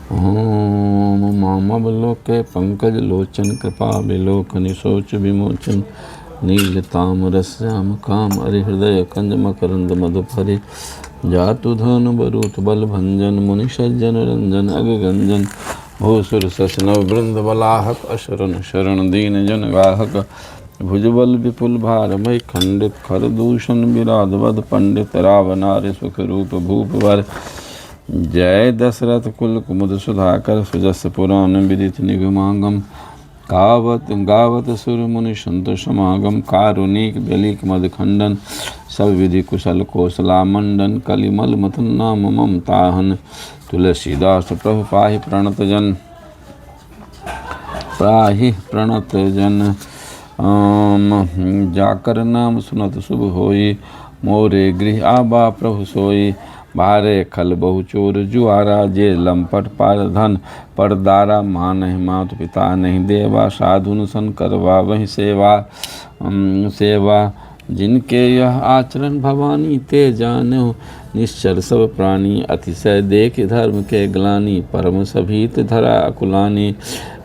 ओम मामवलोके पंकजलोचन कृपा विलोकनि शोच विमोचन नीलताम्रश्याम काम हरिहृदय कंज मकरंद मधुपरि जातु धनु बरूथ बल भंजन मुनि सज्जन रंजन अगगंजन भूसुर ससनव वृंद बलाहक अशरण शरण दीन जन गाहक भुजबल विपुल भारमय खंडित खर दूषण विराध वद पंडित रावनारि सुख रूप भूप वर जय दशरथ कुल कुमुद सुधाकर सुजस पुराण विदित निगमागम कावत गावत सुर मुनि संत समागम कारुणिक बलिक मद खंडन सब विधि कुशल कौशला मंडन कलिमल मथन नाम ममताहन तुलसीदास प्रभु पाहि प्रणत जन पाहि प्रणत जन जाकर नाम सुनत शुभ होई मोरे गृह आबा प्रभु सोई भारे खल बहु चोर जुआरा जे लंपट पार धन परदारा माँ नहीं मात पिता नहीं देवा साधुन सन करवा वही सेवा सेवा जिनके यह आचरण भवानी ते जानो निश्चर सब प्राणी अतिशय देख धर्म के ग्लानि परम सभीत धरा अकुलानी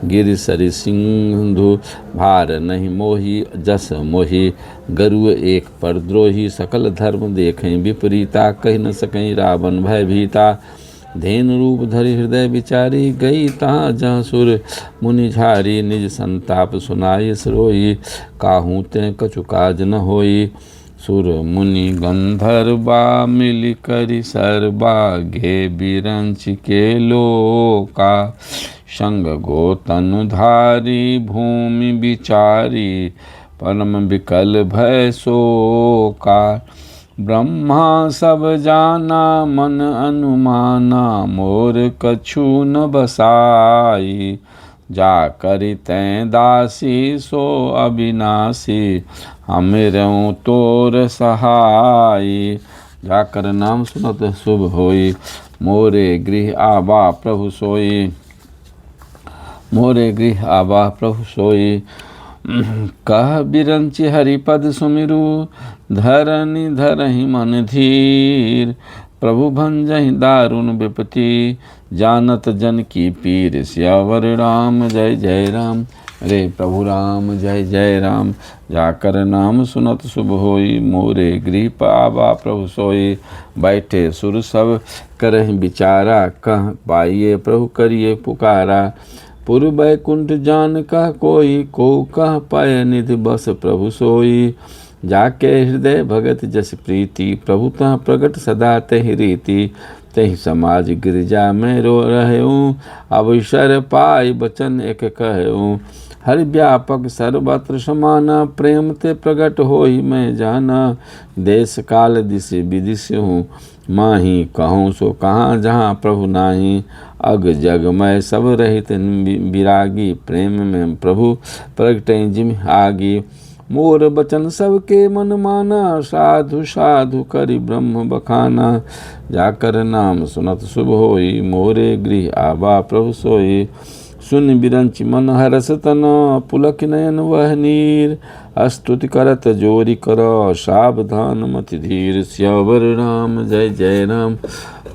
गिर सरि सिंधु भार नहीं मोही जस मोही गरुड़ एक पर द्रोही सकल धर्म देखें विपरीता कह न सकें रावण भय भीता धेन रूप धरि हृदय विचारी गई तहाँ जहाँ सुर मुनि झारी निज संताप सुनाई सरोई काहू ते कछु काज न होई सुर मुनि गंधर्वा मिल करि सरबा गे बिरंच के लोका संग गोतन धारी भूमि विचारी परम विकल भय शोका ब्रह्मा सब जाना मन अनुमाना मोर कछु न बसाई जा करि तैं दासी सो अविनाशी हमरऊँ तोर सहाई जाकर नाम सुनत शुभ होई मोरे गृह आबा प्रभु सोई मोरे गृह आबा प्रभु सोई कह बिरंचि हरिपद सुमिरु धरनि धरहि मन धीर प्रभु भंजहि दारुण विपति जानत जन की पीर सियावर राम जय जय राम रे प्रभु राम जय जय राम जाकर नाम सुनत शुभ होई मोरे गृह आबा प्रभु सोई बैठे सुर सब करहि विचारा कह पाइए प्रभु करिए पुकारा पुर बैकुंठ जान कह कोई को कह पाय निधि बस प्रभु सोई जाके हृदय भगत जस प्रीति प्रभु तह प्रगट सदा तहि रीति तहि समाज गिरिजा में रो रहूँ अवसर पाई बचन एक कहूँ हर व्यापक सर्वत्र समाना प्रेम ते प्रगट होई मैं जाना देश काल दिश विदिश हूँ माही कहूँ सो कहाँ जहाँ प्रभु नाही अग जग मैं सब रहित विरागी प्रेम में प्रभु प्रगटै जिम आगी मोर बचन सबके मन माना साधु साधु करि ब्रह्म बखाना जाकर नाम सुनत शुभ होई मोरे गृह आबा प्रभु सोई सुन बिरंच मन हरस तन पुलक नयन वह नीर स्तुति करत जोरी कर सावधान मति धीर स्यावर राम जय जय राम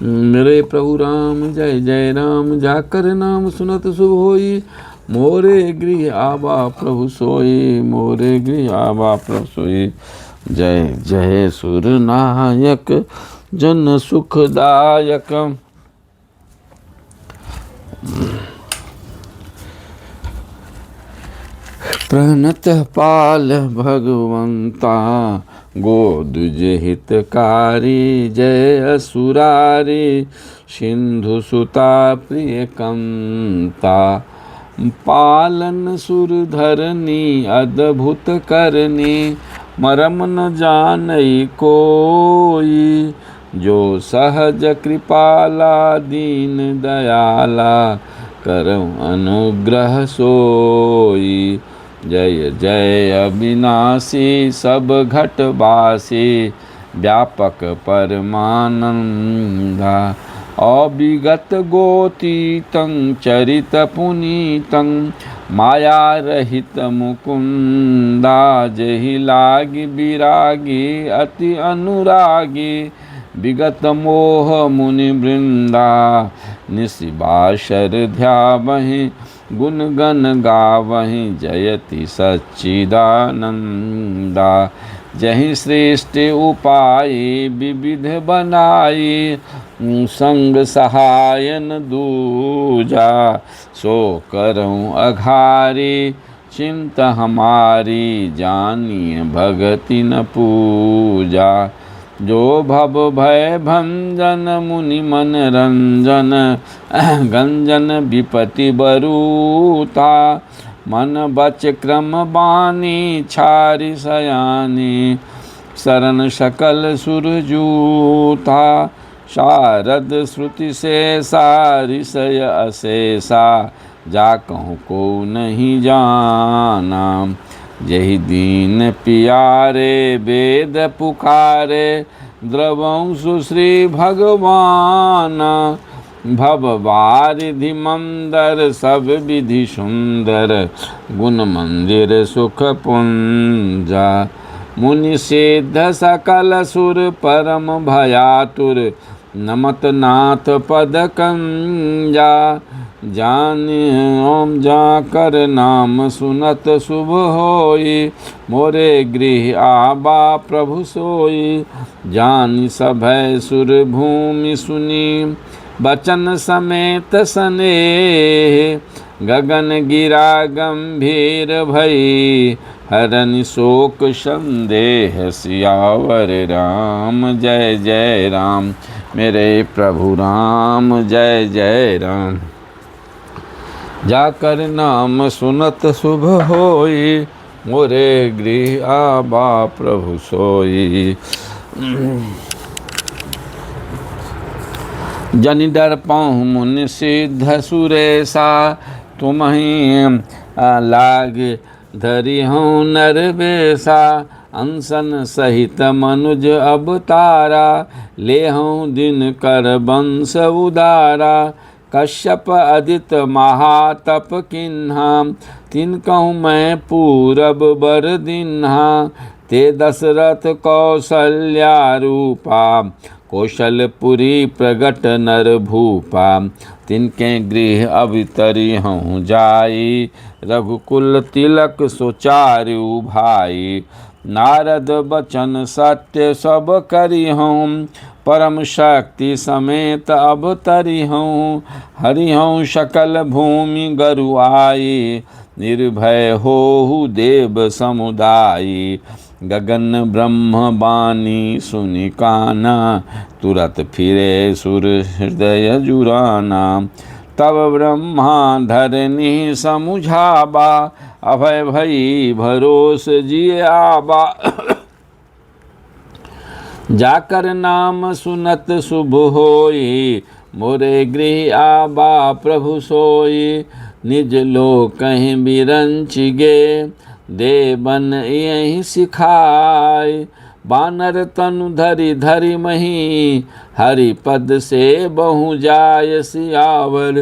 मेरे प्रभु राम जय जय राम जाकर नाम सुनत शुभ होई मोरे गृह आबा प्रभु सोई मोरे गृह आबा प्रभु सोई जय जय सुर नायक जन सुखदायक प्रणत पाल भगवंता गोदुज हितकारी जय असुरारी सिंधु सुता प्रिय कंता पालन सुर धरनी अद्भुत करनी मरम न जानई कोई जो सहज कृपाला दीन दयाला करौ अनुग्रह सोई जय जय अविनाशी सब घटवासी व्यापक परमानंदा अविगत गोतीतं चरित पुनीतं माया रहित मुकुंदा जहि लागी विरागी अति अनुरागी विगत मोह मुनि वृंदा, निशिबाशर ध्यावहि गुण गण गावहि, जयति सच्चिदानंदा। जहि सृष्टि उपाय विविध बनाई, संग सहायन दूजा, सो करऊँ अघारी चिंत हमारी, जानिए भगति न पूजा। जो भव भय भंजन मुनि मन रंजन, गंजन विपति बरूता, मन बच क्रम बानी छारि सयानी, शरण सकल सुरजूता। शारद श्रुति से सारिसय अशेषा, जा कहूँ को नहीं जाना। यही दीन पियारे वेद पुकारे, द्रवं सुश्री भगवान। भव वारिधि मंदर सब विधि सुंदर, गुण मंदिर सुख पुंजा। मुनि सिद्ध सकल सुर परम भयातुर, नमत नाथ पद कंजा। जान ओम जाकर नाम सुनत शुभ होई, मोरे गृह आबा प्रभु सोई। जान सभय सुर भूमि सुनी, बचन समेत स्नेह, गगन गिरा गंभीर भई, हरनि शोक संदेह। सियावर राम जय जय राम, मेरे प्रभु राम जय जय राम। जाकर नाम सुनत शुभ होई, मोरे गृह आबा प्रभु सोई। जनि डर पाहु मुनि सिद्ध सुरेशा, तुम्हि लाग धरि हूँ नरवेशा। अंसन सहित मनुज अवतारा, ले हूँ दिन कर वंश उदारा। कश्यप अदित महातप किन्हा, तिनकहु मैं पूरब बर दिन्हा। ते दशरथ कौशल्या रूपा, कौशलपुरी प्रगट नर भूपा। तिनके गृह अवतरी हूँ जाई, रघुकुल तिलक सुचारु भाई। नारद बचन सत्य सब करी हूँ, परम शक्ति समेत अवतरी हूँ। हरि हूँ सकल भूमि गरुआई, निर्भय होहु देव समुदायी। गगन ब्रह्म बानी सुनि काना, तुरत फिरे सुर हृदय जुराना। तब ब्रह्मा धरनी समुझाबा, अभय भई भरोस जिय आबा। जाकर नाम सुनत शुभ होई, मोरे गृह आबा प्रभु सोई। निज लोक कहीं बिरंच गे, देवन यही सिखाय। बानर तनु धरि धरि मही, हरि पद से बहु जाय सियावर।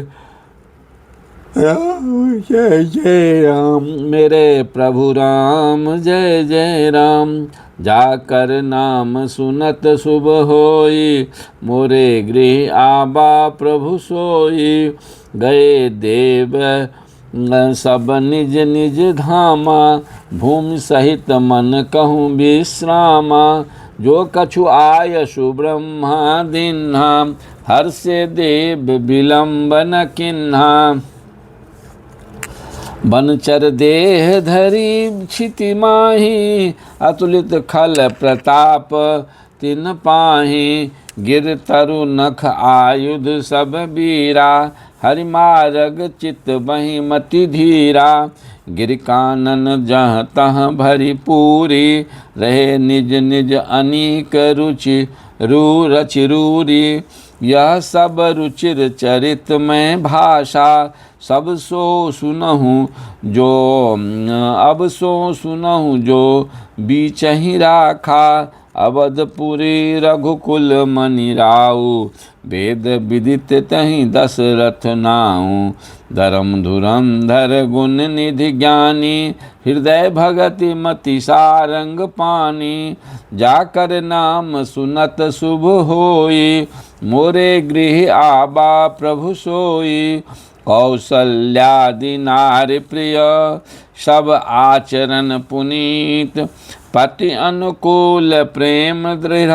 राम जय जय राम, मेरे प्रभु राम जय जय राम। जाकर नाम सुनत शुभ होई, मोरे गृह आबा प्रभु सोई। गए देव सब निज निज धामा, भूमि सहित मन कहूँ विश्रामा। जो कछु आयशु ब्रह्मा दिन्हा, हर्षे देव विलंब न किन्हा। बनचर देह धरि क्षिति माही, अतुलित खल प्रताप तिन पाही। गिर तरु नख आयुध सब बीरा, हरि मार्ग चित बहि मति धीरा। गिर कानन जहाँ तहाँ भरी पूरी, रहे निज निज अनीक रुचि रचि रूरी। यह सब रुचिर चरित में भाषा, सब सो सुनहु जो अब सो सुनहु जो बीचहि राखा। अवधपुरी रघुकुल मनि राउ, वेद विदित तहि दशरथ नाउ। धर्म धुरंधर गुण निधि ज्ञानी, हृदय भगति मति सारंग पानी। जाकर नाम सुनत शुभ होई, मोरे गृह आबा प्रभु सोई। कौसल्यादि नारी प्रिय, सब आचरण पुनीत। पति अनुकूल प्रेम दृढ़,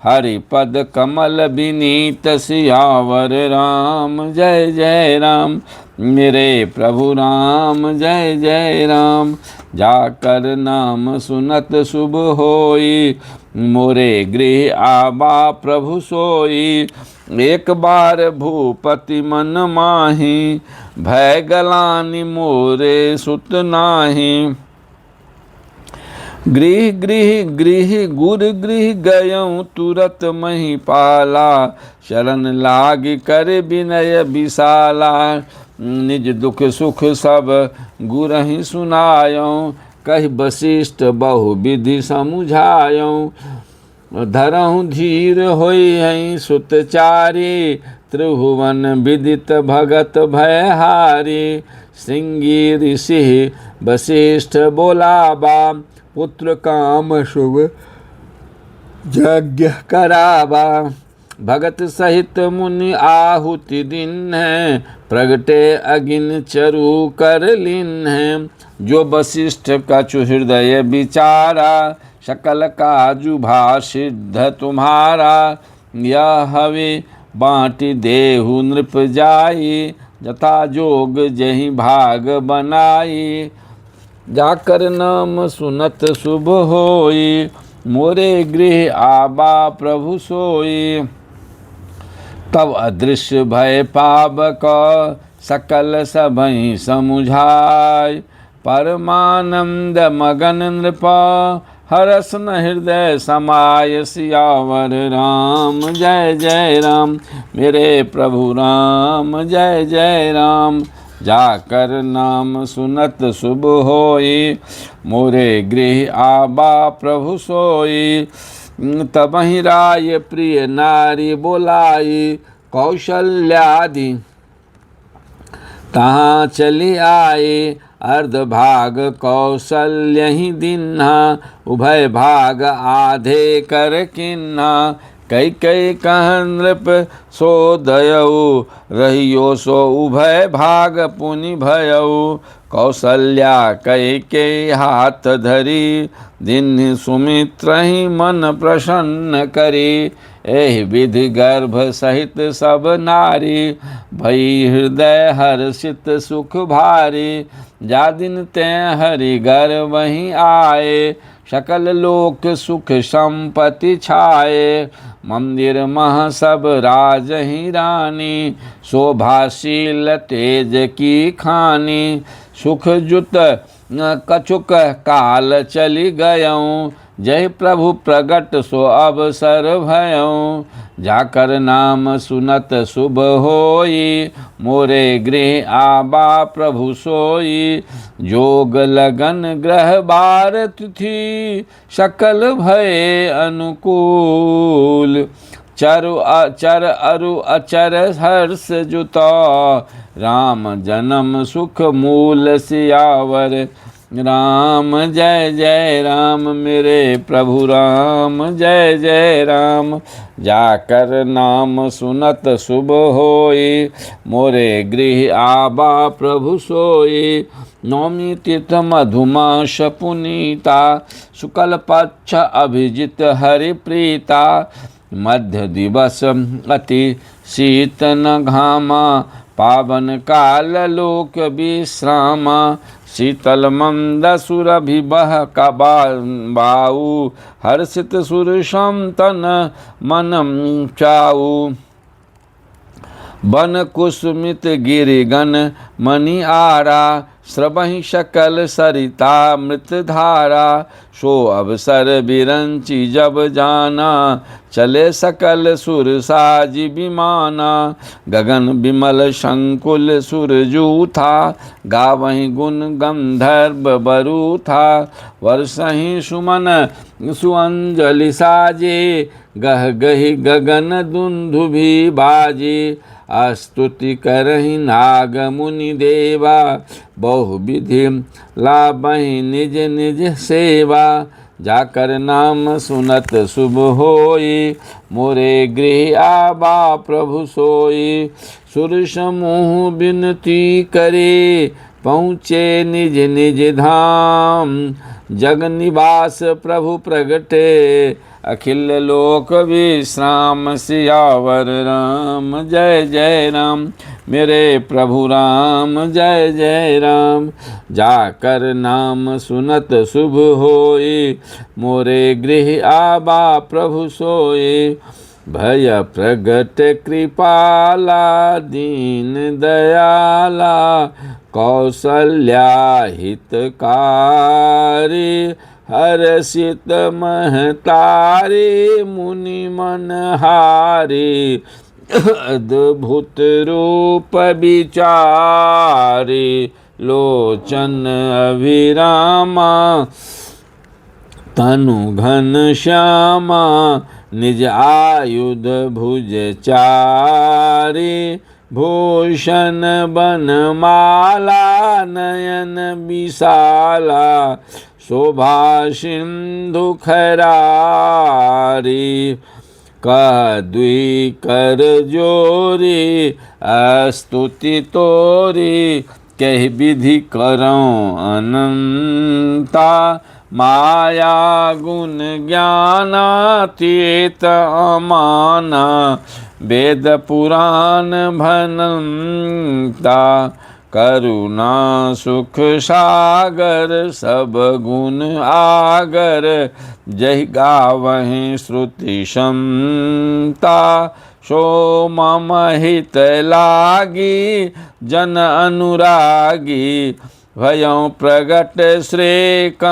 हरिपद कमल विनीत। सियावर राम जय जय राम, मेरे प्रभु राम जय जय राम। जाकर नाम सुनत शुभ होई, मोरे गृह आबा प्रभु सोई। एक बार भूपति मन माही, भय गलानि मोरे सुत नाही। गृह गृह गृह गुर गृह गयऊँ, तुरत महिपाला। शरण लाग कर विनय विशाला, निज दुख सुख सब गुरहि सुनायऊँ। कहि वशिष्ठ बहु विधि समुझायऊँ, धरहु धीर होई सुतचारी। त्रिभुवन विदित भगत भयहारी, श्रृंगी ऋषि वशिष्ठ बोलाबा। पुत्र काम शुभ यज्ञ करावा, भगत सहित मुनि आहुति दिन है। प्रगटे अगिन चरु कर लीन है, जो वशिष्ठ कछु हृदय विचारा। सकल काजु भा सिद्ध तुम्हारा, यह हवे बाँटि देहु नृप जाई। जथा जोग जहि भाग बनाई, जाकर नाम सुनत शुभ होई। मोरे गृह आबा प्रभु सोई। तब अदृश्य भय पावक, सकल सबहि समुझाय। परमानंद मगन नृप, हरस न हृदय समाय। सियावर राम जय जय राम, मेरे प्रभु राम जय जय राम। जाकर नाम सुनत शुभ होई, मोरे गृह आबा प्रभु सोई। तबहि राय प्रिय नारी बोलाई, कौशल्यादि तहाँ चली आए। अर्ध भाग कौशल्य ही दिन्हा, उभय भाग आधे कर किन्हा। कई कई कह नृप सो दयऊ, रहियो सो उभय भाग पुनि भयऊ। कौशल्या कई के हाथ धरी, दिन सुमित्र ही मन प्रसन्न करी। एहि विधि गर्भ सहित सब नारी, भई हृदय हर्षित सुख भारी। जा दिन तैं हरि घर वहीं आए, सकल लोक सुख संपत्ति छाए। मंदिर मह सब राज ही रानी, शोभाशील तेज की खानी। सुख जुत कछुक काल चली गयऊँ, जय प्रभु प्रगट सो अवसर भयऊँ। जाकर नाम सुनत शुभ होई, मोरे गृह आबा प्रभु सोई। जोग लगन ग्रह बार तिथि, सकल भय अनुकूल। चर अरु अचर हर्ष जुता, राम जन्म सुख मूल। सियावर राम जय जय राम, मेरे प्रभु राम जय जय राम। जाकर नाम सुनत शुभ होई, मोरे गृह आबा प्रभु सोई। नौमी तीर्थ मधुमास पुनीता, शुक्ल पक्ष अभिजित हरि प्रीता। मध्य दिवस अति शीत न घामा, पावन काल लोक विश्रामा। शीतल मंद सुरभिबह बाऊ, हर्षित सुर तन मन चाऊ। बन कुसुमित गिरिगन मणि आरा, स्रवहि सकल सरिता मृत धारा। सो अवसर बिरंची जब जाना, चले सकल सुर साजी विमाना। गगन विमल संकुल सुरजू था, गावहि गुण गंधर्व बरु था। वर्षहि सुमन सुअंजलि साजे, गह गहि गगन दुंदुभि बाजे। स्तुति करहि नाग मुनि देवा, बहुविधि लाभहि निज निज सेवा। जाकर नाम सुनत शुभ होई, मोरे गृह आबा प्रभु सोई। सुर समूह विनती करे, पहुँचे निज निज धाम। जग निवास प्रभु प्रगटे, अखिल लोक विश्राम। सियावर राम जय जय राम, मेरे प्रभु राम जय जय राम। जाकर नाम सुनत शुभ होई, मोरे गृह आबा प्रभु सोई। भय प्रगट कृपाला, दीन दयाला, कौसल्या हितकारी। हर्षित महतारी, मुनि मनहारी। अद्भुत रूप विचारी, लोचन अभिरामा। तनु घन श्यामा, निज आयुध भुज चारी। भूषण बनमाला, नयन विशाला। शोभा सिंधु खरारी, कद्वी कर जोरी। स्तुति तोरी, कह विधि करऊँ अनंता। माया गुण ज्ञानातीत अमाना, वेद पुराण भनंता। करुणा सुख सागर, सब गुण आगर। जहि गावहीं श्रुति समता, सो मम हित लागी। जन अनुरागी, भयं प्रगट श्रेकंता।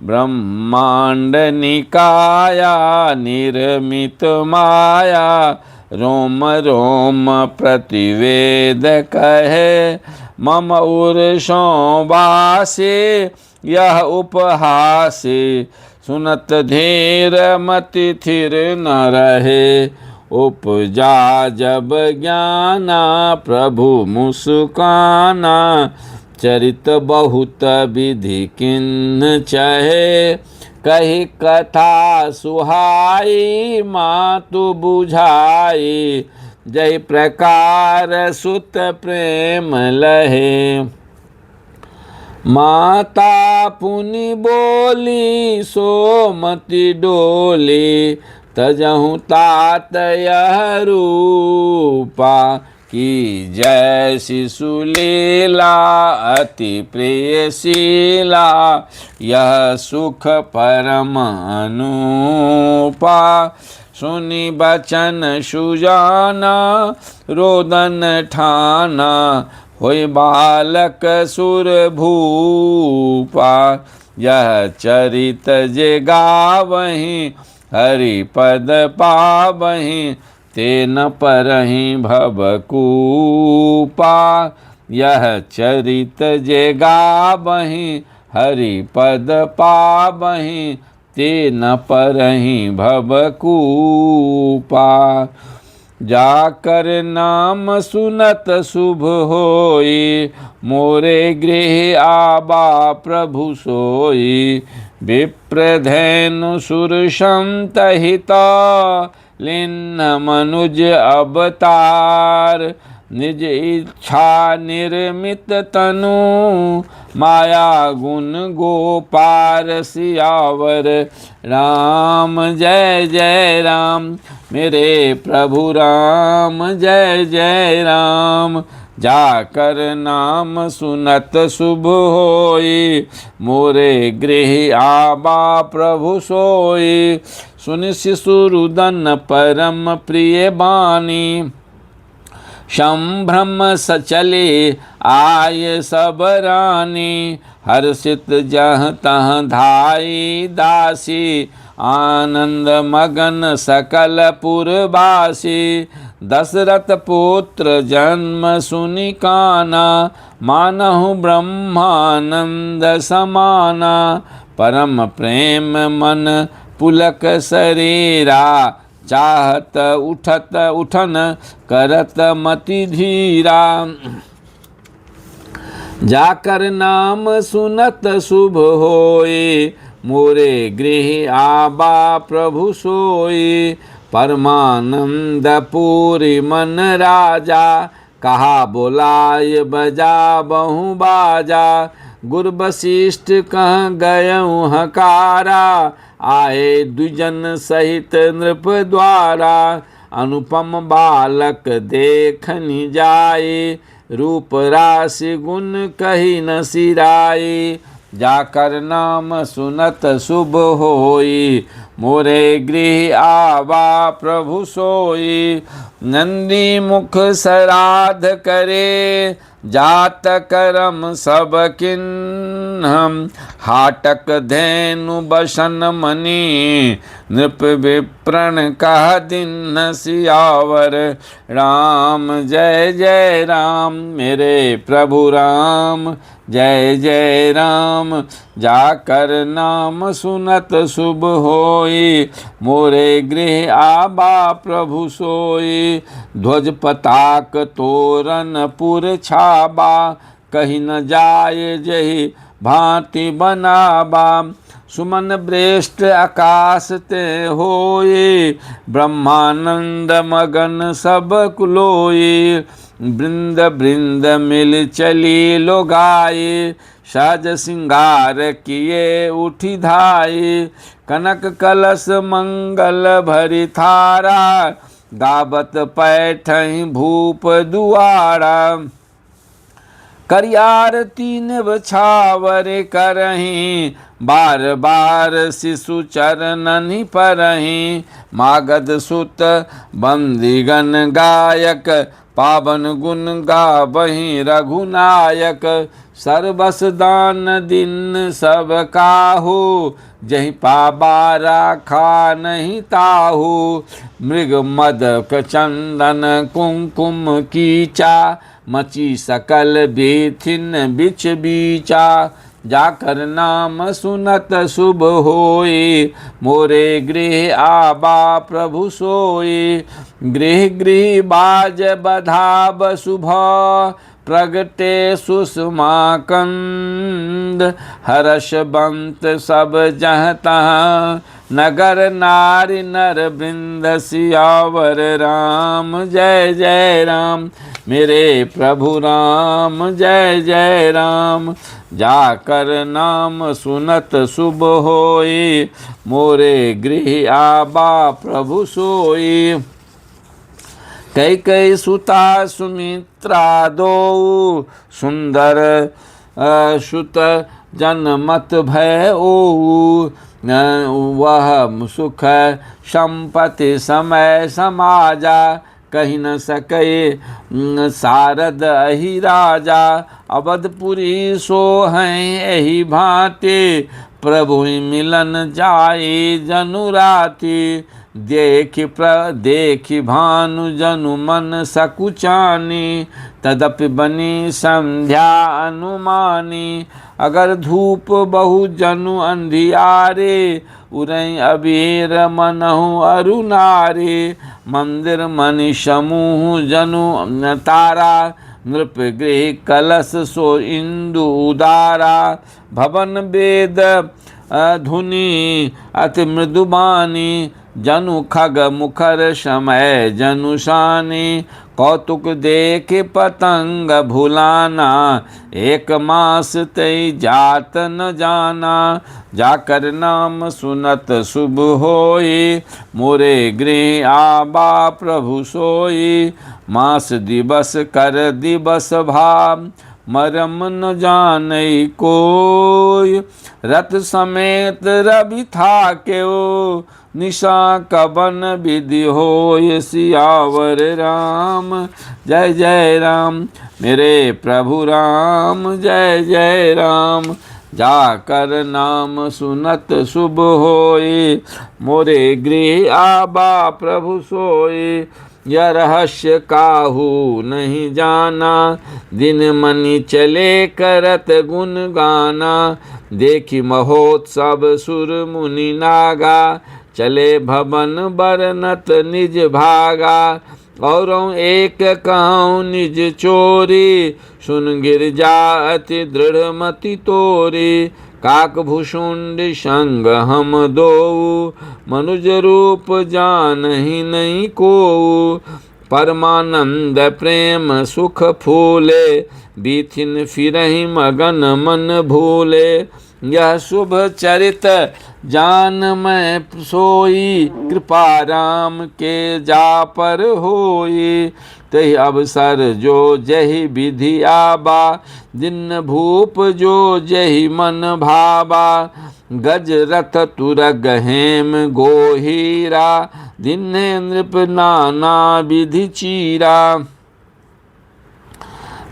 ब्रह्मांड निकाया, निर्मित माया। रोम रोम प्रतिवेद कहे, मम उर्षों वासे। यह उपहासे, सुनत धीर मति थिर न रहे। उपजा जब ज्ञाना, प्रभु मुस्काना। चरित बहुत विधि किन्न चहे, कही कथा सुहाई। मातु बुझाई, जय प्रकार सुत प्रेम लहे। माता पुनि बोली, सो मति डोली। तजहु तात यह रूपा, की जय शिशुलीला। अति प्रियशीला, यह सुख परम अनुपा। सुनि बचन सुजाना, रोदन ठाना। होय बालक सुर भूपा, यह चरित जे गावहीं। हरि पद पावहीं, ते न परहीं भवकूपा। यह चरित जे गावहीं, हरि पद पावहीं। ते न परहीं भवकूपा। जाकर नाम सुनत शुभ होई, मोरे गृह आबा प्रभु सोई। विप्रधेनु सुर संत हिता, लिन्न मनुज अवतार। निज इच्छा निर्मित तनु, माया गुण गोपार। सियावर राम जय जय राम, मेरे प्रभु राम जय जय राम। जाकर नाम सुनत शुभ होई, मोरे गृह आबा प्रभु सोई। सुनि शिशुरुदन परम प्रिय बानी, संभ्रम सचले आय सब रानी। हर्षित जह तह धाई दासी, आनंद मगन सकल पुरवासी। दशरथ पुत्र जन्म सुनि काना, मानहु ब्रह्मानंद समाना। परम प्रेम मन पुलक शरीरा, चाहत उठत उठन करत मति धीरा। जाकर नाम सुनत शुभ होए, मोरे गृह आबा प्रभु सोए। परमानंद पूरी मन राजा, कहा बोलाय बजा बहु बाजा। गुर वशिष्ठ कह गयऊँ हकारा, आए द्विजन सहित नृप द्वारा। अनुपम बालक देखनि जाए, रूप राशि गुण कही न सिराए। जाकर नाम सुनत शुभ होई, मोरे गृह आवा प्रभु सोई। नंदी मुख श्राद्ध करे, जात करम सब किन्हम। हाटक धेनु बसन मणि, नृप विप्रण कह दिन सियावर राम। जय जय राम मेरे प्रभु राम, जय जय राम। जाकर नाम सुनत शुभ होई, मोरे गृह आबा प्रभु सोई। ध्वज पताक तोरण पुर छाबा, कहीं न जाय जहि भांति बनाबा। सुमन श्रेष्ठ आकाश ते होए, ब्रह्मानंद मगन सब कुलोए। वृंद वृंद मिल चली लो गाए, साज सिंगार किए उठी धाये। कनक कलश मंगल भरी थारा, गावत पैठहीं भूप दुआरा। करियारती निबछावर करहीं, बार बार शिशु चरणनि परहीं। मागध सुत बंदीगण गायक, पावन गुण गावहीं रघुनायक। सर्वस दान दिन सब काहू, जहीं पाबा राखा नहीं ताहू। मृग मद चंदन कुमकुम कीचा, मची सकल बेथिन बिच बीचा। जाकर नाम सुनत शुभ होए, मोरे गृह आबा प्रभु सोए। गृह गृह बाज बधाब शुभ, प्रगटे सुषमा कंद। हर्ष बंत सब जहाँ तहाँ, नगर नारी नर वृंद सियावर राम। जय जय राम मेरे प्रभु राम, जय जय राम। जाकर नाम सुनत शुभ होई, मोरे गृह आबा प्रभु सोई। कैकई सुता सुमित्रा दो, सुंदर सुत जनमत भय ओ। वह सुख संपत्ति समय समाजा, कही न सके सारद अहि राजा। अवधपुरी सो हैं एहि भांति, प्रभु मिलन जाए जनु राति। देखि भानु जनु मन सकुचानी, तदपि बनी संध्या अनुमानी। अगर धूप बहु जनु अंधियारे, उरई अबीर मनहु अरुनारे। मंदिर मणि समूह जनु तारा, नृप गृह कलश सो इंदु उदारा। भवन वेद धुनि अति मृदुबानी, जनु खग मुखर समय जनु शानी। कौतुक देख पतंग भुलाना, एक मास तई जात न जाना। जाकर नाम सुनत शुभ होई, मोरे गृह आबा प्रभु सोई। मास दिवस कर दिवस भाव, मरम न जानई कोय। रथ समेत रवि था क्यों, निशा कवन विधि होय सियावर राम। जय जय राम मेरे प्रभु राम, जय जय राम। जाकर नाम सुनत शुभ होय, मोरे गृह आबा प्रभु सोय। यह रहस्य काहू नहीं जाना, दिन मनि चले करत गुण गाना। देखी महोत्सव सुर मुनि नागा, चले भवन बरनत निज भागा। औरों एक कहूँ निज चोरी, सुन गिरजा अति दृढ़ मति तोरी। काक भुषुंड संग हम दोऊ, मनुज रूप जानहि नहीं कोऊ। परमानंद प्रेम सुख फूले, बीथिन फिरहि मगन मन भूले। यह शुभ चरित जान मैं सोई, कृपा राम के जा पर होई। तहि अवसर जो जहि विधि आबा, दिन भूप जो जहि मन भाबा। गज रथ तुरग हेम गोहीरा, दिन्हे नृप नाना विधि चीरा।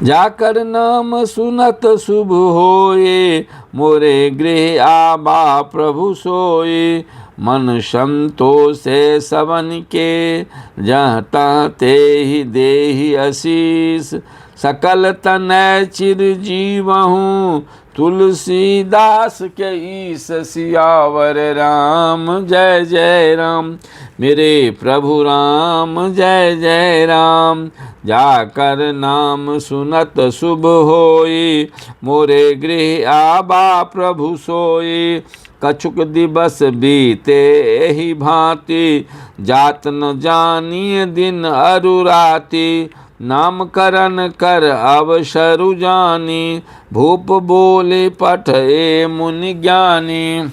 जाकर नाम सुनत शुभ होए, मोरे गृह आबा प्रभु सोए। मन संतोषे सबन के, जहाँ तहाँ तेहि देहि आशीष। सकल तनय चिर जीवहूँ, तुलसीदास के ईस। सियावर राम जय जय राम, मेरे प्रभु राम जय जय राम। जाकर नाम सुनत शुभ होई, मोरे गृह आबा प्रभु सोई। कछुक दिवस बीते एहि भांति, जात न जानिए दिन अरु राति। नामकरण कर अवसरु जानी, भूप बोले पठए मुनि ज्ञानी।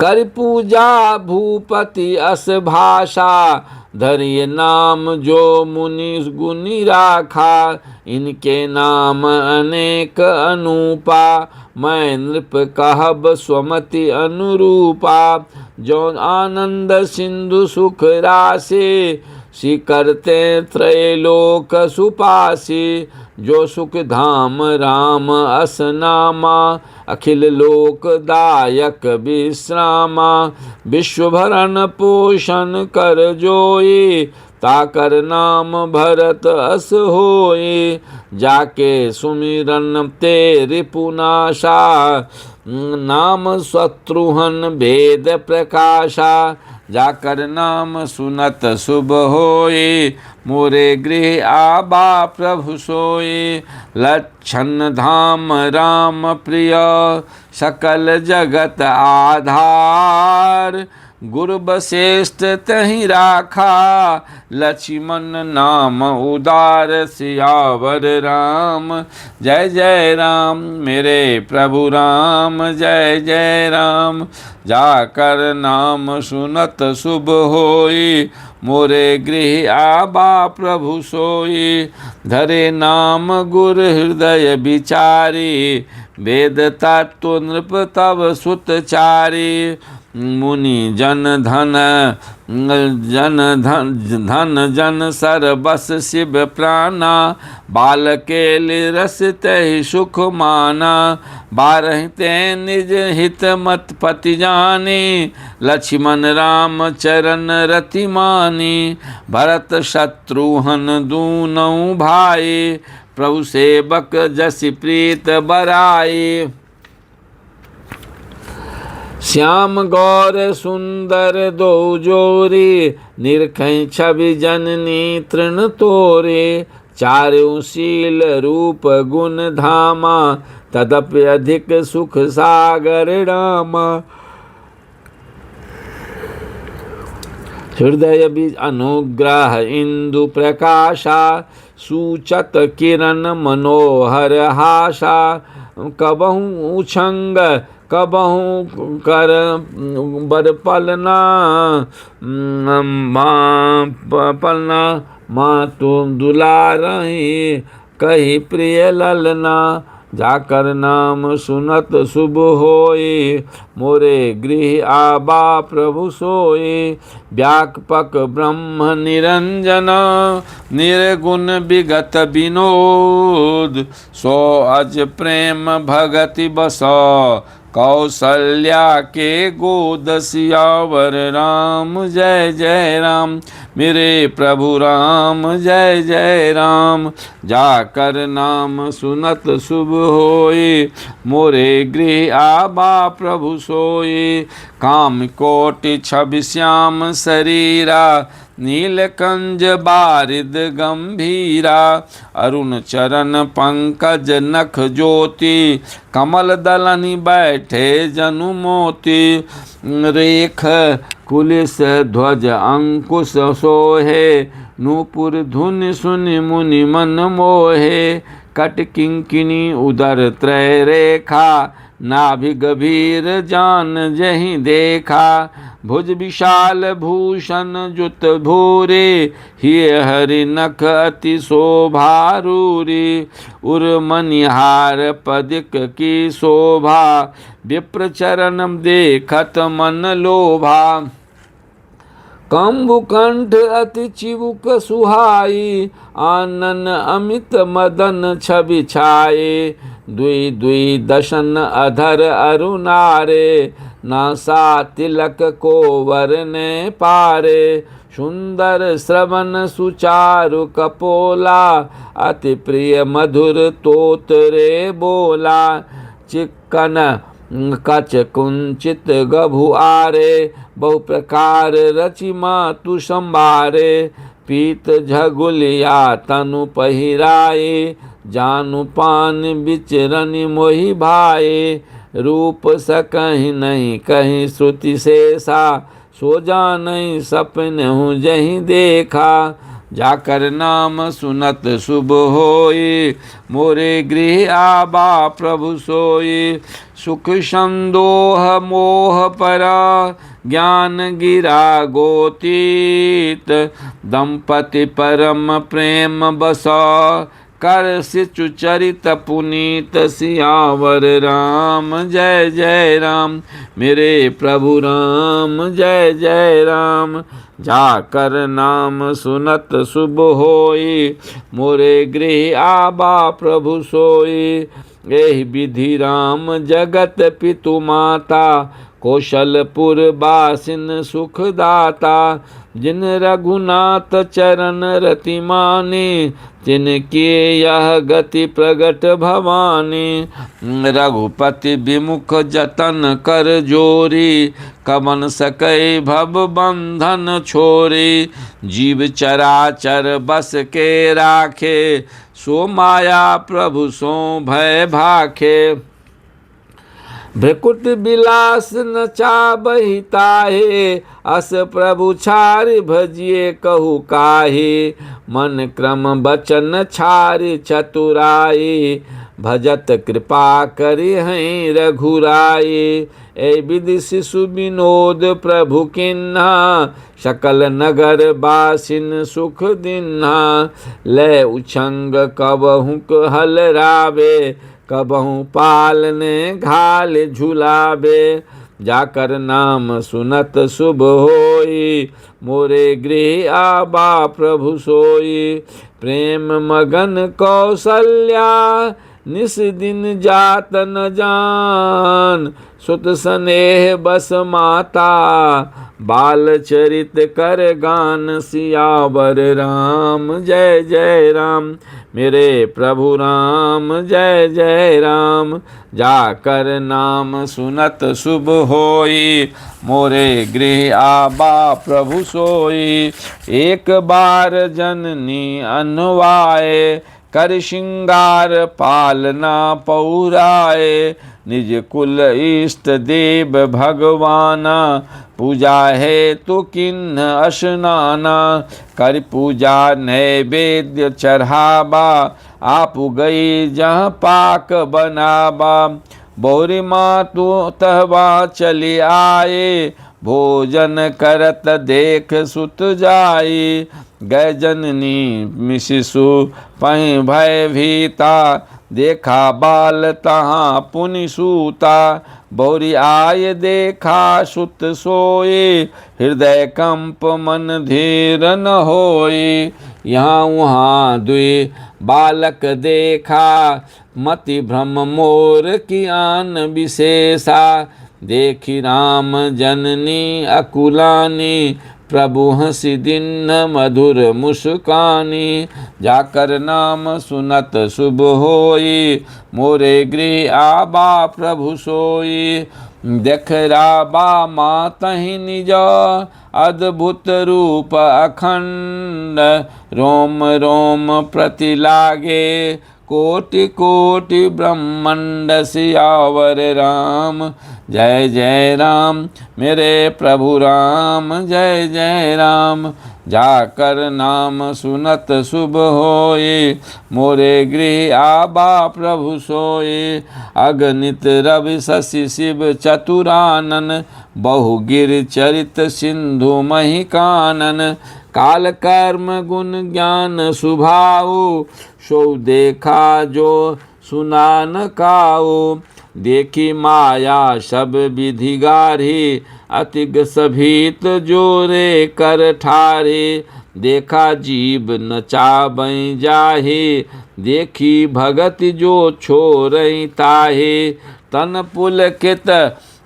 कर पूजा भूपति अस भाषा, धरिय नाम जो मुनि गुनि राखा। इनके नाम अनेक अनूपा, मैं नृप कहब स्वमति अनुरूपा। जो आनंद सिंधु सुख राशि, सी करते त्रैलोक सुपासी। जो सुख धाम राम अस नामा, अखिल लोक दायक विश्रामा। विश्व भरण पोषण कर जोई, ताकर नाम भरत अस होई। जाके सुमिरन ते रिपुनाशा, नाम शत्रुहन भेद प्रकाशा। जाकर नाम सुनत शुभ होई, मोरे गृह आबा प्रभु सोई। लक्षण धाम राम प्रिय, सकल जगत आधार। गुरु वशिष्ठ तहि राखा, लक्ष्मण नाम उदार। सियावर राम जय जय राम, मेरे प्रभु राम जय जय राम। जाकर नाम सुनत शुभ होई, मोरे गृह आबा प्रभु सोई। धरे नाम गुर हृदय विचारी, वेद तत्व नृप तव सुतचारी। मुनि जन धन जन सर बस शिव प्राणा। बालके रस तहि सुख माना, बारह ते निज हित मत पति जाने। लक्ष्मण राम चरण रति मानी, भरत शत्रुघ्न दूनौ भाई। प्रभु सेवक जसि प्रीत बराई। श्याम गौर सुंदर दो जोरी, निरखै छवि जननी तृण तोरे। चारों शील रूप गुण धामा, तदपि अधिक सुख सागर रामा। हृदय बीज अनुग्रह इंदु प्रकाशा, सूचत किरण मनोहर हासा। कबहु उछंग कबहु कर बर पलना, पलना मातु दुलारहि। कही प्रिय ललना, जाकर नाम सुनत शुभ होई। मोरे गृह आबा प्रभु सोई। व्यापक ब्रह्म निरंजन, निर्गुण विगत विनोद, सो अज प्रेम भगति बसो, कौशल्या के गोद सियावर राम। जय जय राम मेरे प्रभु राम, जय जय राम। जाकर नाम सुनत शुभ होए, मोरे गृह आबा प्रभु सोए। काम कोटि छवि श्याम शरीरा, नीलकंज बारिद गंभीरा। अरुण चरण पंकज नख ज्योति, कमल दलनि बैठे जनु मोती। रेख कुलिस ध्वज अंकुश सोहे, नूपुर धुन सुनि मुनि मन मोहे। कट किंकिनी उदर त्रय रेखा, नाभि गभीर जान जहि देखा। भुज विशाल भूषण जुत भूरे, हिय हरि नख अति शोभारूरी। उर मनिहार पदिक की शोभा, विप्र चरण देखत मन लोभा। कंबुकंठ अति चिबुक सुहाई, आनन अमित मदन छवि छाये। द्वि द्वि दशन अधर अरुणारे, नासा तिलक को वरने पारे। सुंदर श्रवण सुचारु कपोला, अति प्रिय मधुर तोतरे बोला। चिक्कन कच कुंचित गभु आरे, बहु प्रकार रचि मातु संभारे। पीत झगुलिया तनु पहिराए, जानु पान बिचरनि मोहि भाए। रूप सकहि नहीं कहीं श्रुति शेषा, सो जानहि सपनहु जहि देखा। जाकर नाम सुनत शुभ होए, मोरे गृह आबा प्रभु सोए। सुख संदोह मोह परा, ज्ञान गिरा गोतीत। दंपति परम प्रेम बसा, कर सिचु चरित पुनीत सियावर राम। जय जय राम मेरे प्रभु राम, जय जय राम। जाकर नाम सुनत शुभ होई, मोरे गृह आबा प्रभु सोई। एहि विधि राम जगत पितु माता, कौशलपुर बासिन सुखदाता। जिन रघुनाथ चरण रति माने, तिनके यह गति प्रगट भवानी। रघुपति विमुख जतन कर जोरी, कवन सकै भव बंधन छोरी। जीव चराचर बस के राखे, सो माया प्रभु सो भय भाखे। भ्रकुट बिलास न चाबहि ताहे, अस प्रभु छारि भजिए कहु काहे। मन क्रम बचन छारि चतुराई, भजत कृपा करि हैं रघुराई। ए विधि शिशु विनोद प्रभु किन्हा, सकल नगर बासिन सुख दिन्हा। लय उछंग कबहु हल रावे, कबहु पालने घाल झुलावे। जाकर नाम सुनत शुभ होई, मोरे गृह आबा प्रभु सोई। प्रेम मगन कौशल्या, निस दिन जात न जान। सुत स्नेह बस माता, बाल चरित कर गान सियावर राम। जय जय राम मेरे प्रभु राम, जय जय राम। जाकर नाम सुनत शुभ होई, मोरे गृह आबा प्रभु सोई। एक बार जननी अनुवाए, कर श्रृंगार पालना पौराए। निज कुल इष्ट देव भगवाना, पूजा है तो किन्न स्नाना। कर पूजा नैवेद्य चढ़ाबा, आप गई जहाँ पाक बनाबा। बौरी मातु तहवा चली आए, भोजन करत देख सुत जाई। गै जननी मिशिशु पहि भय भीता, देखा बाल तहाँ पुनि सूता। बौरी आय देखा सुत सोए, हृदय कंप मन धीर न होए। यहाँ वहाँ दुई बालक देखा, मति भ्रम मोर की आन विशेषा। देखी राम जननी अकुलानी, प्रभु हंसी दिन मधुर मुस्कानी। जाकर नाम सुनत शुभ होई, मोरे गृह आबा प्रभु सोई। देख राबा मातहि निज, अद्भुत रूप अखंड। रोम रोम प्रति लागे, कोटि कोटि ब्रह्मांड। सियावर राम जय जय राम, मेरे प्रभु राम जय जय राम। जाकर नाम सुनत शुभ होए, मोरे गृह आबा प्रभु सोए। अगणित रवि शशि शिव चतुरानन, बहुगिर चरित सिंधु मही कानन। काल कर्म गुण ज्ञान सुभाऊ, सो देखा जो सुना न काऊ। देखी माया सब विधि गारी, अतिग सभीत जोरे कर ठारे। देखा जीव नचा बई जाहे, देखी भगत जो छोरई ताहे। तन पुलकित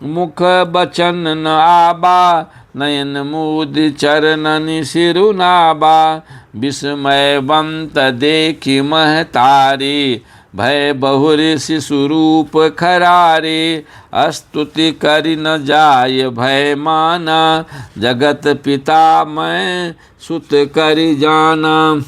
मुख बचन न आबा, नयन मूद चरणनि सिरुनाबा। विस्मयवंत देखी महतारी, भय बहुरी शिशुरूप खरारे। स्तुति करि न जाय भय माना, जगत पिता मैं सुत करि जाना।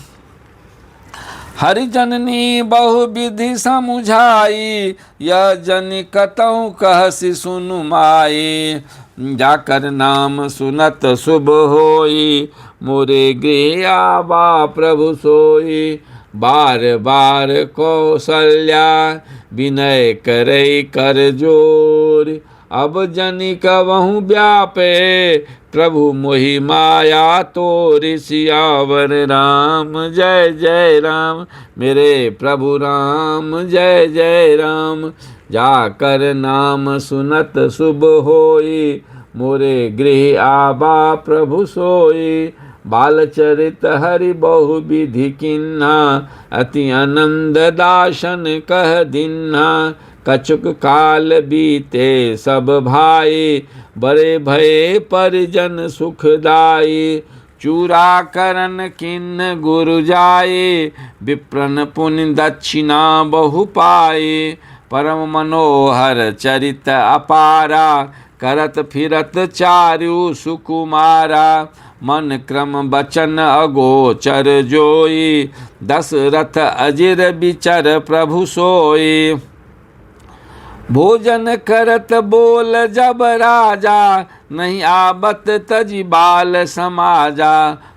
हरिजननी बहु विधि समुझाई, यह जनि कतहु कहसि सुनु माई। जाकर नाम सुनत शुभ होई, मोरे गृह आबा प्रभु सोई। बार बार कौशल्या, विनय करई कर जोर। अब जनि कबहु व्यापे, प्रभु मोहि माया तोरि। सियावर राम जय जय राम, मेरे प्रभु राम जय जय राम। जाकर नाम सुनत शुभ होई, मोरे गृह आबा प्रभु सोई। बालचरित हरि बहु विधि किन्हा, अति आनंद दासन कह दिन्हा। कछुक काल बीते सब भाई, बड़े भये परिजन सुखदाई। चूरा करन किन्न गुरु जाए, विप्रन पुण्य दक्षिणा बहु पाए। परम मनोहर चरित अपारा, करत फिरत चारु सुकुमारा। मन क्रम बचन अगोचर जोई, दशरथ अजिर बिचर प्रभु सोई। भोजन करत बोल जब राजा, नहीं आबत तजि बाल समाजा।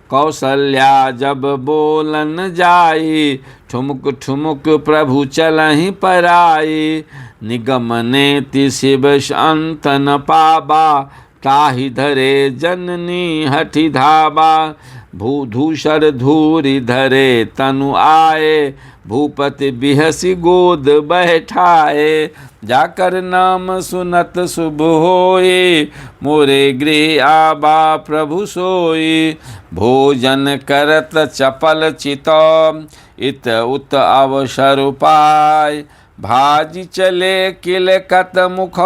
कौशल्या जब बोलन जाई, ठुमुक ठुमुक प्रभु चलहि पराई। निगम नेति शिव अंत न पाबा, ताहि धरे जननी हठि धाबा। भूधूषर धूरि धरे तनु आए, भूपति बिहसी गोद बैठाए। जाकर नाम सुनत शुभ होए, मोरे गृह आबा प्रभु सोई। भोजन करत चपल चितौ, इत उत अवसर पाय। भाजी चले किलकत मुख,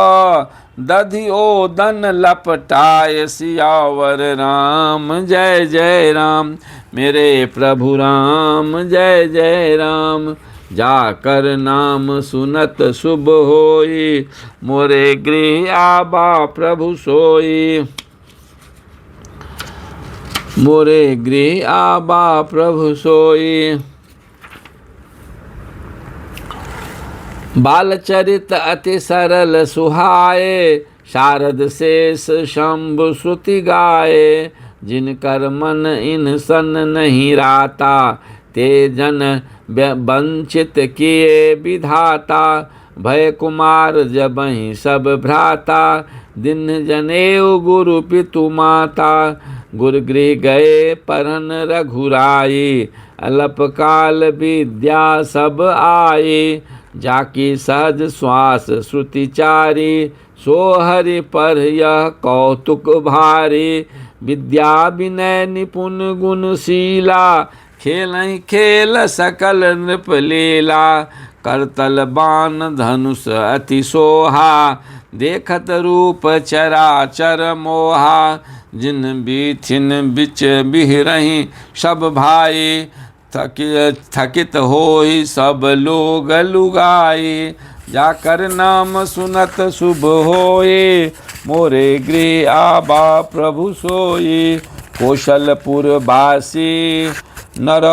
दधि ओदन लपटाय। सियावर राम जय जय राम, मेरे प्रभु राम जय जय राम। जाकर नाम सुनत शुभ होई, मोरे गृह आबा प्रभु सोई। मोरे गृह आबा प्रभु सोई। बालचरित अति सरल सुहाए, शारद शेष शंभु श्रुति गाए। जिनकर मन इन सन नहीं राता, ते जन वंचित किए विधाता। भय कुमार जबहि सब भ्राता, दिन जनेऊ गुरु पितु माता। गुरुगृह गए परन रघुराई, अल्पकाल विद्या सब आई। जाकी सहज श्वास श्रुति चारी, सो हरि पर यह कौतुक भारी। विद्या विनय निपुण गुणशीला, खेलहि खेल सकल नृप लीला, करतल बाण धनुष अति सोहा, देखत रूप चराचर मोहा, जिन बीथिन बिच बिहरहि सब भाई, थकित होई सब लोग लुगाई, जाकर नाम सुनत शुभ होए, मोरे गृह आबा प्रभु सोई, कौशलपुर वासी नर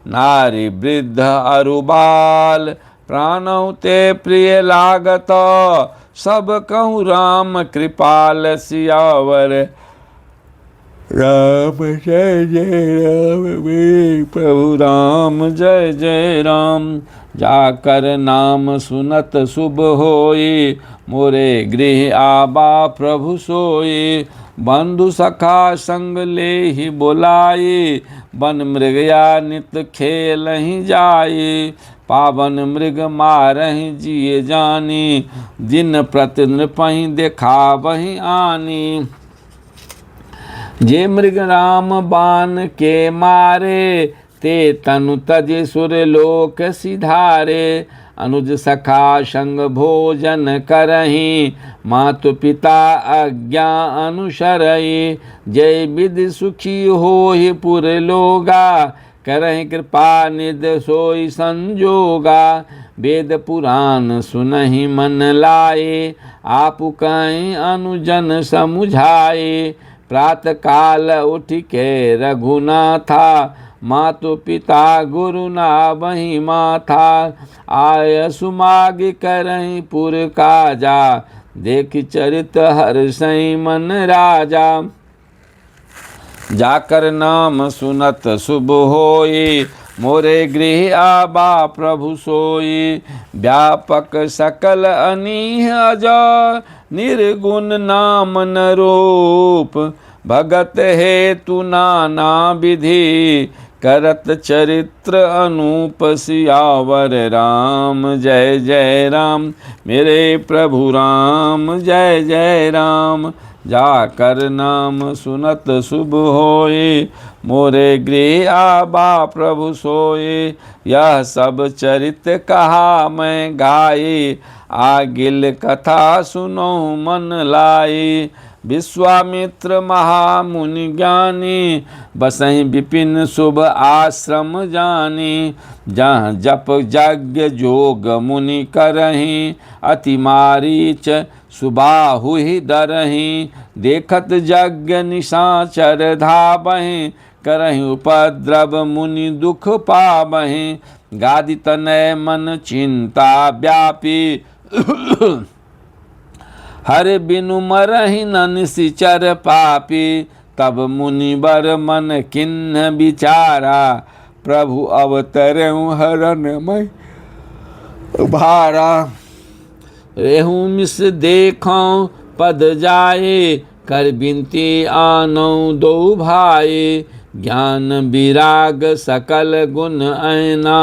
नारी वृद्ध अरुबाल, प्राणहु ते प्रिय लागत, सब कहूँ राम कृपाल, सियावर राम जय जय राम, मेरे प्रभु राम जय जय राम, जाकर नाम सुनत शुभ होई, मोरे गृह आबा प्रभु सोई, बंधु सखा संग ले ही बुलाई, बन मृगया नित खेल ही जाई, पावन मृग मारहि जिए जानी, दिन प्रति नृपहि देखा वही आनी, जे मृग राम बाण के मारे, ते तनु तज सुर लोक सिधारे, अनुज सखा संग भोजन करहि, मातु पिता आज्ञा अनुसरहि, जय विधि सुखी होहि पुर लोगा, करहि कृपा निध सोई संजोगा, वेद पुराण सुनहि मन लाए, आपु कहि अनुजन समुझाए, प्रात काल उठ के रघुनाथा, मातु पिता गुरु नावहि माथा, आय सुमाग करहि पुर काजा, देख चरित हर्षहि मन राजा, जाकर नाम सुनत शुभ होई, मोरे गृह आबा प्रभु सोई, व्यापक सकल अनीह अजा, निर्गुण नाम न रूप, भगत हेतु नाना विधि, करत चरित्र अनूप, सियावर राम जय जय राम, मेरे प्रभु राम जय जय राम, जाकर नाम सुनत शुभ होए, मोरे गृह आबा प्रभु सोए, यह सब चरित कहा मैं गाई, आगिल कथा सुनो मन लाई, विश्वामित्र महामुनि ज्ञानी, बसहि विपिन शुभ आश्रम जानी, जहाँ जप यज्ञ जोग मुनि करहि, अति मारीच सुबाहु ही डरहि, देखत यज्ञ निशाचर धावहि, करहि उपद्रव मुनि दुख पावहि, गादि तनय मन चिंता व्यापी, हर बिनु मरहि न निशिचर पापी, तब मुनिवर मन किन्ह विचारा, प्रभु अवतरऊ हरन मय भारा, रेहू मिस देखौं पद जाए, कर बिनती आनौ दो भाई, ज्ञान विराग सकल गुण ऐना,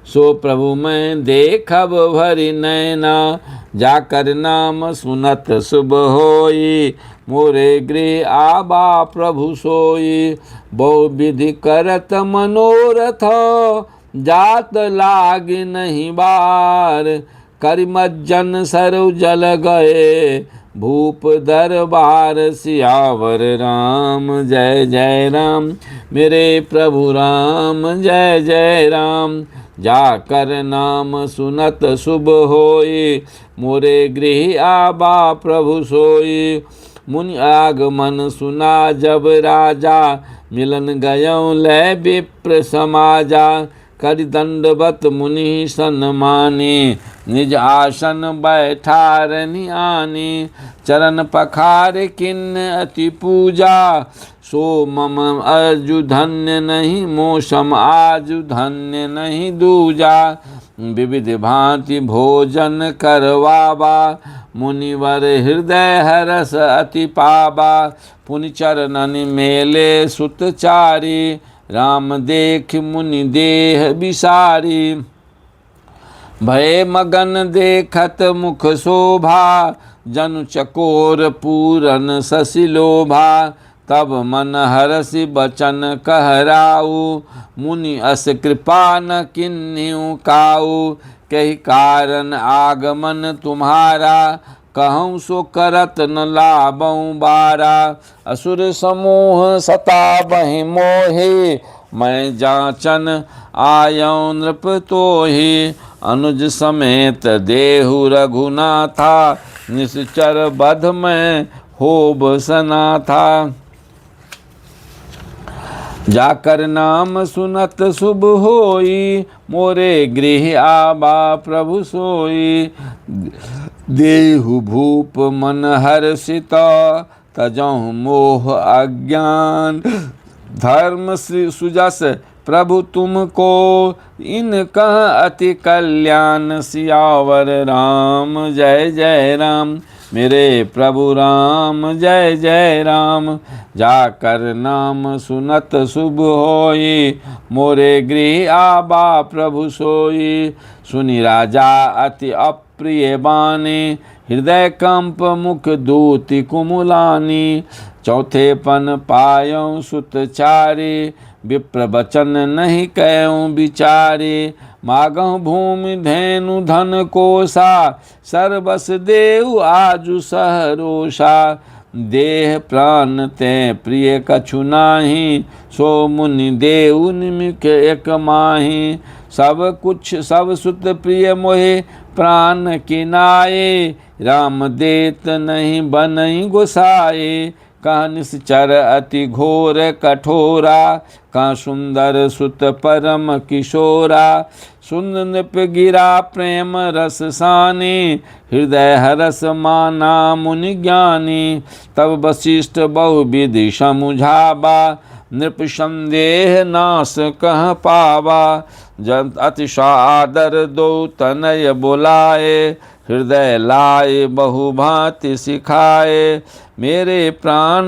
सो प्रभु मैं देखब भरि नैना, जाकर नाम सुनत शुभ होई, मोरे गृह आबा प्रभु सोई, बहु विधि करत मनोरथ, जात लाग नहीं बार, करिमज्जन सरु जल गए, भूप दरबार, सियावर राम जय जय राम, मेरे प्रभु राम जय जय राम, जाकर नाम सुनत शुभ होई, मोरे गृह आबा प्रभु सोई, मुनि आगमन सुना जब राजा, मिलन गयौ लय विप्र समाजा, कर दंडवत मुनि सन्मानी, निज आसन बैठारनि आनी, चरण पखार किन्न अति पूजा, सो मम अर्जु धन्य नहीं, मोसम आजु धन्य नहीं दूजा, विविध भांति भोजन करवाबा, मुनिवर हृदय हरस अति पाबा, पुनि चरणनि मेले सुतचारी, राम देख मुनि देह बिसारी, भय मगन देखत मुख शोभा, जनु चकोर पूरन शशि लोभा, तब मन हरसि बचन कहराऊ, मुनि अस कृपा न किन्हीं काऊ। कही कारण आगमन तुम्हारा, कहूँ सो करत न लाबऊँ बारा। असुर समूह सताबहि मोहि, मैं जाचन आयौ नृप तोहि। अनुज समेत देहु रघुनाथा, निश्चर बध में होब सनाथा। जाकर नाम सुनत शुभ होई, मोरे गृह आबा प्रभु सोई। देहु भूप मन हर्षित, तजहु मोह अज्ञान। धर्म सुजस प्रभु तुमको, इनकह अति कल्याण। सियावर राम जय जय राम, मेरे प्रभु राम जय जय राम। जाकर नाम सुनत शुभ होई, मोरे गृह आबा प्रभु सोई। सुनि राजा अति अप्रिय बानी, हृदय कंप मुख दूति कुमुलानी। चौथे पन पायौ सुत चारी, विप्र बचन नहीं कहूँ विचारी। मागहु भूमि धेनु धन कोसा, सर्वस देव आजु सहरोषा। देह प्राण ते प्रिय कछु नाही, सो मुनि देव निमिक एक माही। सब कुछ सब सुत प्रिय मोहे, प्राण किनाए। राम देत नहीं बनई गोसाए। कहाँ निश्चर अति घोर कठोरा, कहाँ सुंदर सुत परम किशोरा। सुन नृप गिरा प्रेम रस सानी, हृदय हरस माना मुनि ज्ञानी। तब वशिष्ठ बहुविधि समुझावा, नृप संदेह नाश कह पावा। जब अति सादर दो तनय बुलाए, हृदय लाए बहुभांति सिखाए। मेरे प्राण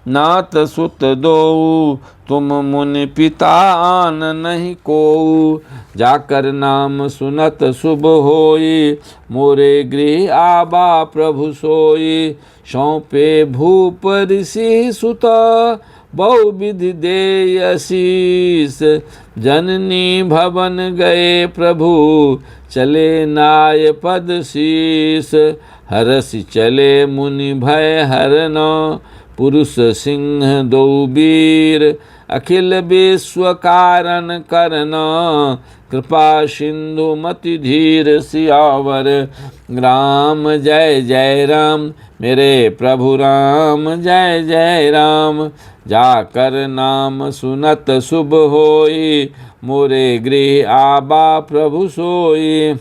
नाथ सुत दो, तुम मुनि पिता आन नहीं को। जाकर नाम सुनत शुभ होई, मोरे गृह आबा प्रभु सोई। सौंपे भूप ऋषि सुत, बहुविधि देय आशीष। जननी भवन गए प्रभु, चले नाय पद शीस। हरसि चले मुनि भय हरन, पुरुष सिंह दो वीर। अखिल विश्व कारण करन, कृपा सिंधु मति धीर। सियावर राम जय जय राम, मेरे प्रभु राम जय जय राम। जाकर नाम सुनत शुभ होई, मोरे गृह आबा प्रभु सोई।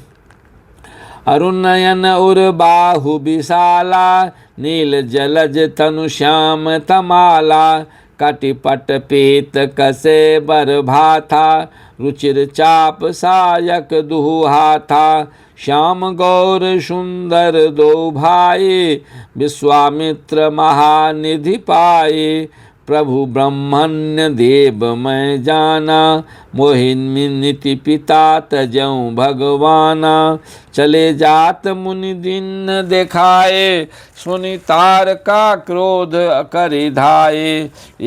अरुणयन उर बाहु विशाला, नील जलज तनु श्याम तमाला। कटिपट पीत कसे बर भाथा, रुचिर चाप सायक दुहु हाथा। श्याम गौर सुंदर दो भाई, विश्वामित्र महानिधि पाए। प्रभु ब्रह्मण्य देव मैं जाना, मोहिनी नीति पिता तजऊँ भगवाना। चले जात मुनि दिन देखाए, सुनि तार का क्रोध करि धाये।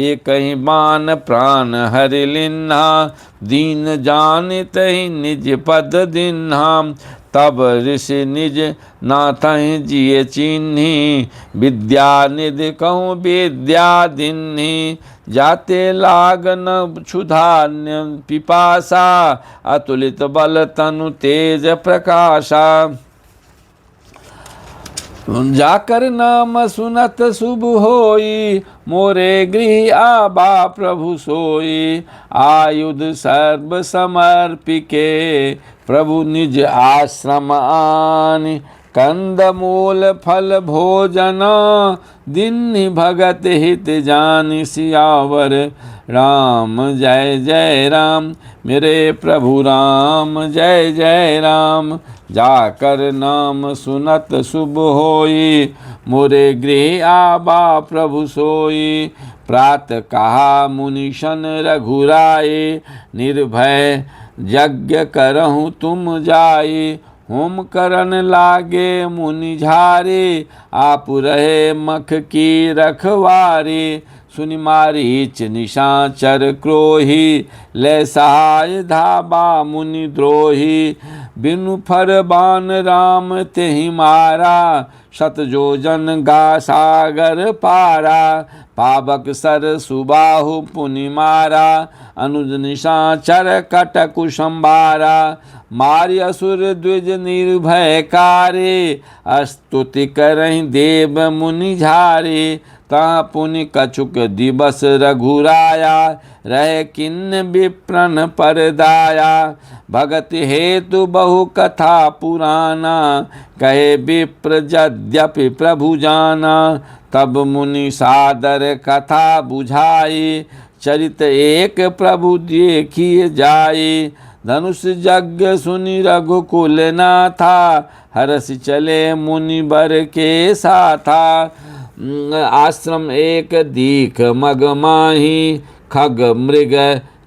एक ही बान प्राण हरि लिन्हा, दीन जानितहि निज पद दिन्हा। तब ऋषि निज नाथहि जिय चिन्ही, विद्या निधि कहूँ विद्या दिन्ही। जाते लागन क्षुधान्य पिपासा, अतुलित बल तनु तेज प्रकाशा। जाकर नाम सुनत शुभ होई, मोरे गृह आबा प्रभु सोई। आयुध सर्व समर्पिके, प्रभु निज आश्रम आनि। कंद मूल फल भोजन, दिन्हि भगत हित जानि। सियावर राम जय जय राम, मेरे प्रभु राम जय जय राम। जाकर नाम सुनत शुभ होई, मोरे गृह आबा प्रभु सोई। प्रात कहा मुनिशन रघुराई, निर्भय यज्ञ करहु तुम जाई। होम करन लागे मुनि झारे, आप रहे मख की रखवारी। सुनि मारीच निशाचर क्रोही, ले सहाय धाबा मुनि द्रोही। बिनु फर बान राम तेहि मारा, शत जोजन गा सागर पारा। पावक सर सुबाहु पुनि मारा, अनुज निशाचर कटकु संभारा। मारि असुर द्विज निर्भय कारे, स्तुति करहि देव मुनि झारे। ता पुनि कछुक दिवस रघुराया, रहे किन्न विप्रन पर दाया। भगत हेतु बहु कथा पुराना, कहे विप्र यद्यपि प्रभु जाना। तब मुनि सादर कथा बुझाई, चरित एक प्रभु देखिए जाई। धनुष यज्ञ सुनि रघुकुल नाथा, हरसि चले मुनि बर के साथा। आश्रम एक दीख मग माही, खग मृग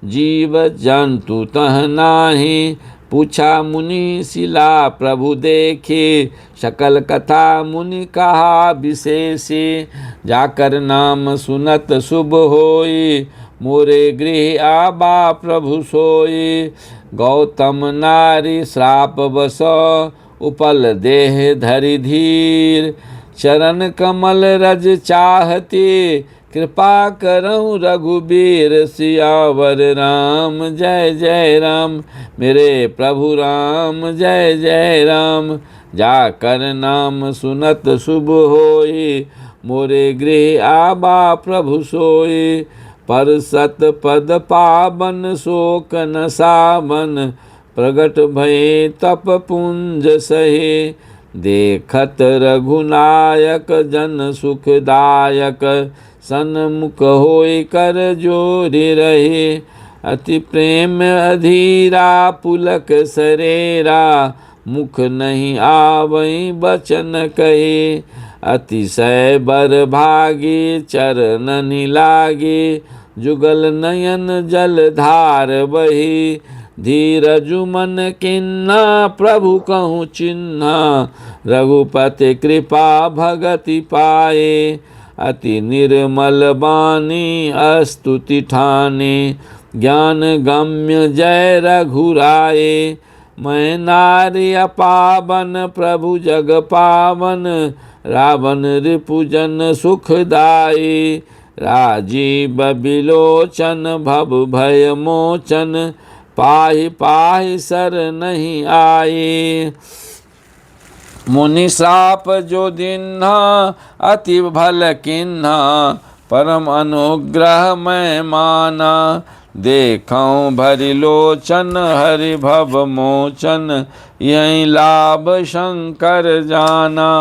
जीव जंतु तह नाही। पूछा मुनि शिला प्रभु देखे, सकल कथा मुनि कहा विशेषे। जाकर नाम सुनत शुभ होई, मोरे गृह आबा प्रभु सोई। गौतम नारी श्राप बस, उपल देह धरि धीर। चरण कमल रज चाहते, कृपा करऊँ रघुबीर। सियावर राम जय जय राम, मेरे प्रभु राम जय जय राम। जाकर नाम सुनत शुभ होई, मोरे गृह आबा प्रभु सोई। पर सत पद पावन शोक न सावन, प्रगट भये तप पुंज सहे। देखत रघुनायक जन सुखदायक, सन्मुख होय कर जोरि रहे। अति प्रेम अधीरा पुलक सरेरा, मुख नहीं आवै बचन कहे। अतिशय बर भागी चरण लागे, जुगल नयन जल धार बही। धीरजु मन किन्ना प्रभु कहूँ चिन्हा, रघुपति कृपा भगति पाए। अति निर्मल बानी स्तुति ठाने, ज्ञान गम्य जय रघुराए। मैं नारी अपावन प्रभु जग पावन, रावण रिपुजन सुखदाई। राजीव बिलोचन भव भय मोचन, पाहि पाहि सर नहीं आए। मुनि श्राप जो दिन्हा, अति भल किन्हा, परम अनुग्रह मैं माना। देखऊँ भरि लोचन हरि भव मोचन, यही लाभ शंकर जाना।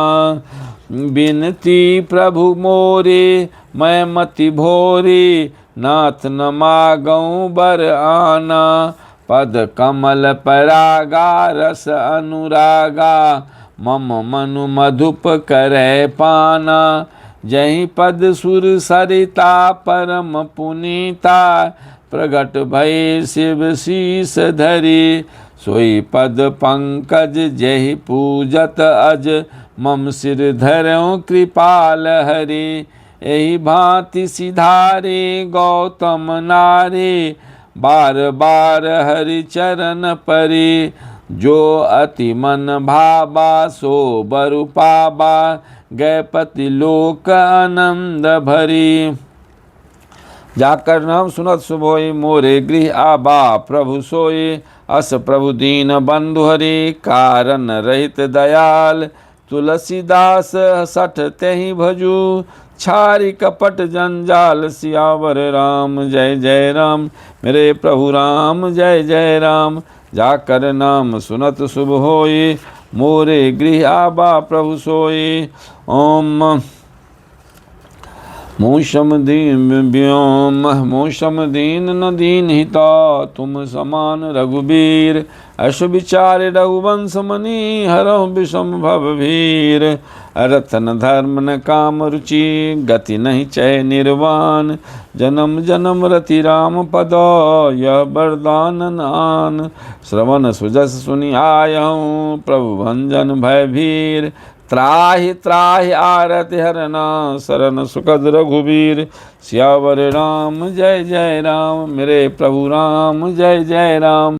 बिनती प्रभु मोरे मैं मति भोरी, नाथ न मागऊँ बर आना। पद कमल परागा रस अनुरागा, मम मनु मधुप करे पाना। जहि पद सुर सरिता परम पुनीता, प्रगट भय शिव शीस धरी। सोई पद पंकज जहि पूजत अज, मम सिर धरऊँ कृपाल हरि। एहि भांति सिधारे गौतम नारे, बार बार हरि चरण परे। जो अति मन भाबा सो बरु पाबा, गयपति लोक आनंद भरी। जाकर नाम सुनत शुभ होई, मोरे गृह आबा प्रभु सोई। अस प्रभु दीन बंधु हरि, कारण रहित दयाल। तुलसीदास सठ तेहि भजू, छारी कपट जंजाल। सियावर राम जय जय राम, मेरे प्रभु राम जय जय राम। जाकर नाम सुनत शुभ होई, मोरे गृह आबा प्रभु सोई। ओम मूषम दीन व्योम मूषम दीन न दीन हिता, तुम समान रघुबीर। अश विचार रघुवंश मणि हरहु विषम भव भीर। रतन धर्म न काम रुचि गति नहीं चय निर्वाण। जन्म जन्म रति राम पद यह वरदान नान। श्रवण सुजस सुनि आयहूँ प्रभु भंजन भय भीर। त्राहि त्राहि आरति हरना शरण सुखद रघुबीर। सियावर राम जय जय राम, मेरे प्रभु राम जय जय राम।